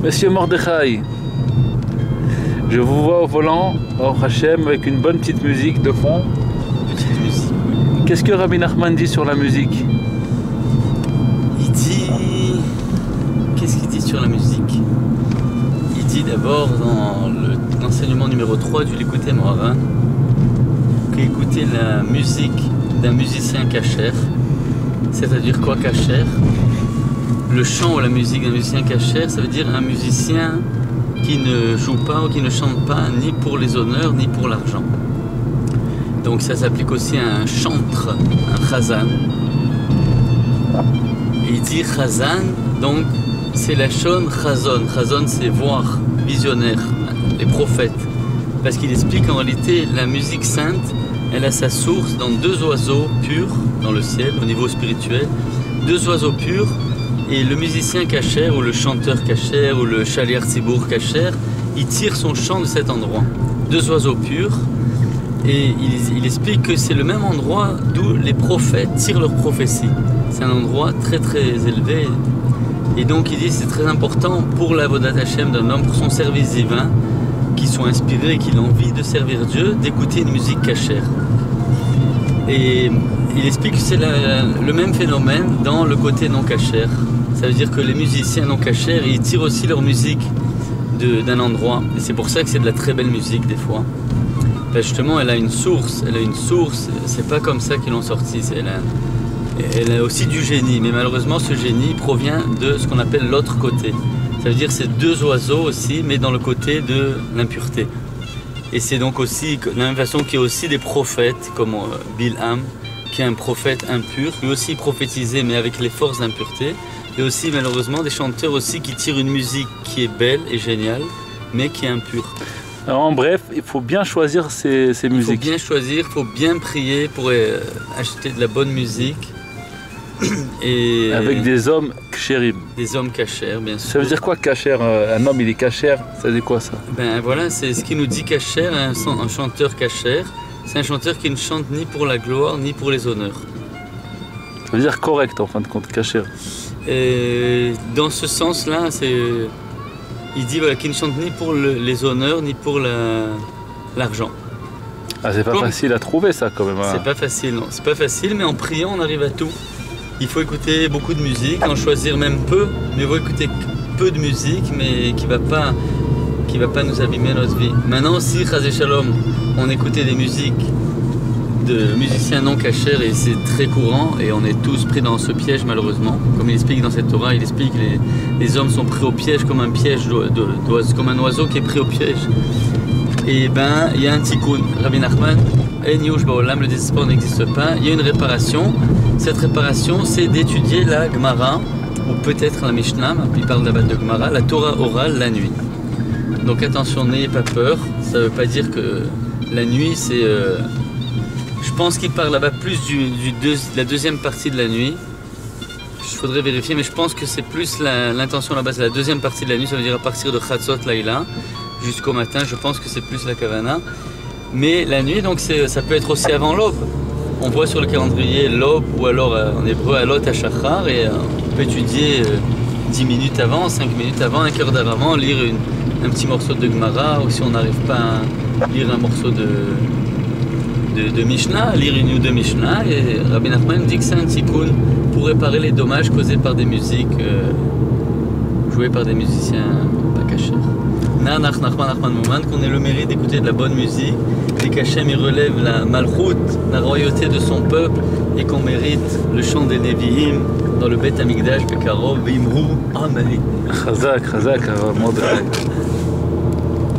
Monsieur Mordechai, je vous vois au volant, au Hachem, avec une bonne petite musique de fond. Petite musique. Qu'est-ce que Rabbi Nachman dit sur la musique? Il dit... Qu'est-ce qu'il dit sur la musique? Il dit d'abord dans l'enseignement numéro 3 du Likutei Moharan qu'écouter la musique d'un musicien kasher, c'est-à-dire quoi kasher? Le chant ou la musique d'un musicien kasher, ça veut dire un musicien qui ne joue pas ou qui ne chante pas ni pour les honneurs ni pour l'argent. Donc ça s'applique aussi à un chantre, un chazan. Et il dit chazan, donc c'est la shon chazon. Chazon c'est voir, visionnaire, les prophètes. Parce qu'il explique qu'en réalité la musique sainte, elle a sa source dans deux oiseaux purs dans le ciel, au niveau spirituel. Deux oiseaux purs. Et le musicien kasher, ou le chanteur kasher, ou le chaliar tzibour kasher, il tire son chant de cet endroit. Deux oiseaux purs. Et il explique que c'est le même endroit d'où les prophètes tirent leur prophétie. C'est un endroit très très élevé. Et donc il dit que c'est très important pour l'avodat Hashem d'un homme, pour son service divin, qui soit inspiré, qu'il a envie de servir Dieu, d'écouter une musique kasher. Et il explique que c'est le même phénomène dans le côté non kasher. Ça veut dire que les musiciens non kasher, ils tirent aussi leur musique d'un endroit. Et c'est pour ça que c'est de la très belle musique des fois. Ben justement, elle a une source, c'est pas comme ça qu'ils l'ont sortie. Elle a aussi du génie, mais malheureusement ce génie provient de ce qu'on appelle l'autre côté. Ça veut dire que c'est deux oiseaux aussi, mais dans le côté de l'impureté. Et c'est donc aussi, de la même façon qu'il y a aussi des prophètes, comme Bilham, qui est un prophète impur, lui aussi prophétisé, mais avec les forces d'impureté. Et aussi malheureusement des chanteurs aussi qui tirent une musique qui est belle et géniale, mais qui est impure. Alors en bref, il faut bien choisir ces musiques. Il faut bien choisir, il faut bien prier pour acheter de la bonne musique. Et avec des hommes kasherim. Des hommes kasher, bien sûr. Ça veut dire quoi kasher? Un homme il est kasher, ça veut dire quoi ça? Ben voilà, c'est ce qui nous dit kasher, un chanteur kasher. C'est un chanteur qui ne chante ni pour la gloire ni pour les honneurs. Ça veut dire correct en fin de compte, kasher. Et dans ce sens-là, il dit voilà, qu'il ne chante ni pour les honneurs ni pour l'argent. Ah, c'est pas facile à trouver ça quand même. Hein. C'est pas facile, non. C'est pas facile, mais en priant, on arrive à tout. Il faut écouter beaucoup de musique, en choisir même peu, mais il faut écouter peu de musique, mais qui va pas nous abîmer notre vie. Maintenant, si, Chazé Shalom, on écoutait des musiques de musiciens non kasher, et c'est très courant, et on est tous pris dans ce piège malheureusement. Comme il explique dans cette Torah, il explique que les hommes sont pris au piège comme un piège comme un oiseau qui est pris au piège. Et ben, il y a un tikkun, Rabbi Nachman, En Yush Ba'olam, le désespoir n'existe pas, il y a une réparation. Cette réparation, c'est d'étudier la Gemara, ou peut-être la Mishnah, il parle d'abord de Gemara, la Torah orale la nuit. Donc attention, n'ayez pas peur, ça ne veut pas dire que la nuit c'est... je pense qu'il parle là-bas plus de la deuxième partie de la nuit. Il faudrait vérifier, mais je pense que c'est plus l'intention là-bas, c'est la deuxième partie de la nuit, ça veut dire à partir de Chatzot Laïla jusqu'au matin, je pense que c'est plus la Kavana. Mais la nuit, donc ça peut être aussi avant l'aube. On voit sur le calendrier l'aube, ou alors en hébreu Alot HaShachar, et on peut étudier 10 minutes avant, 5 minutes avant, un quart d'heure avant, lire un petit morceau de Gemara, ou si on n'arrive pas à lire un morceau de Mishnah, lire une ou deux Mishnah, et Rabbi Nachman dit que c'est un tikkun pour réparer les dommages causés par des musiques jouées par des musiciens pas cachés. Qu'on ait le mérite d'écouter de la bonne musique, et qu'Hachem y relève la malchoute, la royauté de son peuple, et qu'on mérite le chant des Nevi'im dans le Beth Amikdash Bekarov, Vimru, Amen. Chazak, Mordechai.